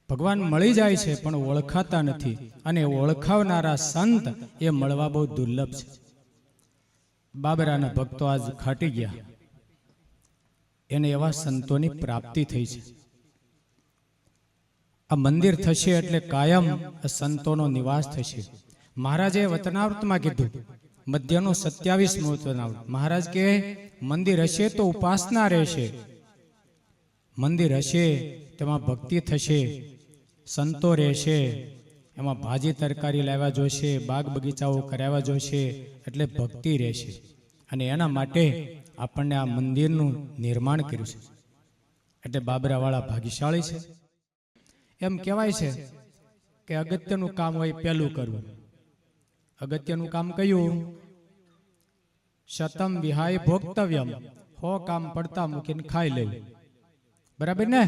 ભગવાન મળી જાય છે પણ ઓળખાતા નથી, અને ઓળખાવનારા સંત એ મળવા બહુ દુર્લભ છે. બાબરાના ભક્તો આજ ખાટી ગયા, એને એવા સંતોની પ્રાપ્તિ થઈ છે. આ મંદિર થશે એટલે કાયમ સંતોનો નિવાસ થશે. મહારાજે વતનાવૃતમાં કીધું, મધ્યનું 27મું વતનાવૃત. મહારાજ કે મંદિર હશે તો ઉપાસના રહેશે, મંદિર હશે તેમાં ભક્તિ થશે, સંતો રહેશે, એમાં ભાજી તરકારી લાવ્યા જોશે, બાગ બગીચાઓ કરાવ્યા જોશે, એટલે ભક્તિ રહેશે. અને એના માટે આપણને આ મંદિરનું નિર્માણ કર્યું છે. એટલે બાબરાવાળા ભાગ્યશાળી છે. એમ કહેવાય છે કે અગત્યનું કામ હોય પહેલું કરવું. અગત્યનું કામ કયું? શતમ વિહાય ભોક્તવ્યમ, 100 કામ પડતા મૂકીને ખાઈ લેવું. બરાબર ને?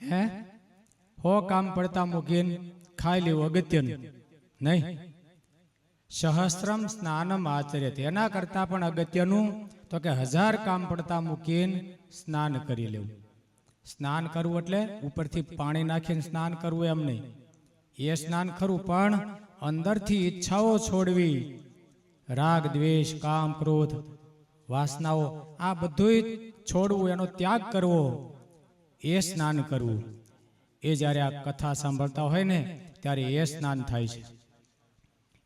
હે, 100 કામ પડતા મૂકીને ખાઈ લેવું અગત્યનું નહીં. સહસ્ત્રમ સ્નાનમ આચર્યતે, એના કરતા પણ અગત્યનું તો કે 1000 કામ પડતા મૂકીને સ્નાન કરી લેવું. સ્નાન કરવું એટલે ઉપરથી પાણી નાખીને સ્નાન કરવું એમ નહીં. એ સ્નાન ખરું, પણ અંદરથી ઈચ્છાઓ છોડવી, રાગ દ્વેષ કામ ક્રોધ વાસનાઓ, આ બધું છોડવું, એનો ત્યાગ કરવો, એ સ્નાન કરવું. એ જ્યારે આ કથા સાંભળતા હોય ને ત્યારે એ સ્નાન થાય છે.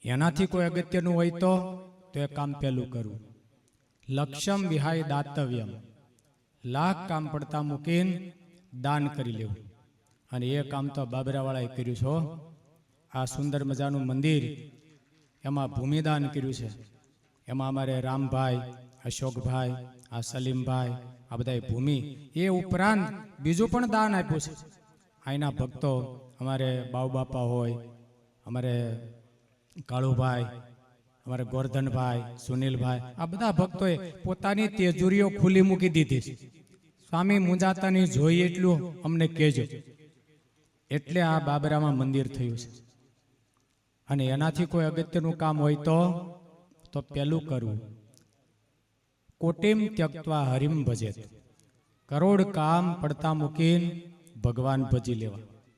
એનાથી કોઈ અગત્યનું હોય તો એ કામ પહેલું કરવું. લક્ષ્યમ વિહાય દાતવ્યમ, 1,00,000 કામ પડતા મૂકીને દાન કરી લેવું. અને એ કામ તો બાબરાવાળાએ કર્યું છે. આ સુંદર મજાનું મંદિર, એમાં ભૂમિદાન કર્યું છે. એમાં અમારે રામભાઈ, અશોકભાઈ, આ સલીમભાઈ, આ બધા ભૂમિ, એ ઉપરાંત બીજું પણ દાન આપ્યું છે. અહીંના ભક્તો, અમારે બાઉ બાપા હોય, અમારે કાળુભાઈ, અમારે ગોરધનભાઈ, સુનિલભાઈ, આ બધા ભક્તોએ પોતાની તેજુરીઓ ખુલ્લી મૂકી દીધી છે. સ્વામી મુંજાતાની જોઈ એટલું અમને કહેજો. એટલે આ બાબરામાં મંદિર થયું છે. અને એનાથી કોઈ અગત્યનું કામ હોય તો પેલું કરવું. કોટિમ ત્યક્ત્વા હરિમ ભજેત, કરોડ કામ પડતા મૂકીને ભગવાન ભજી લેવા.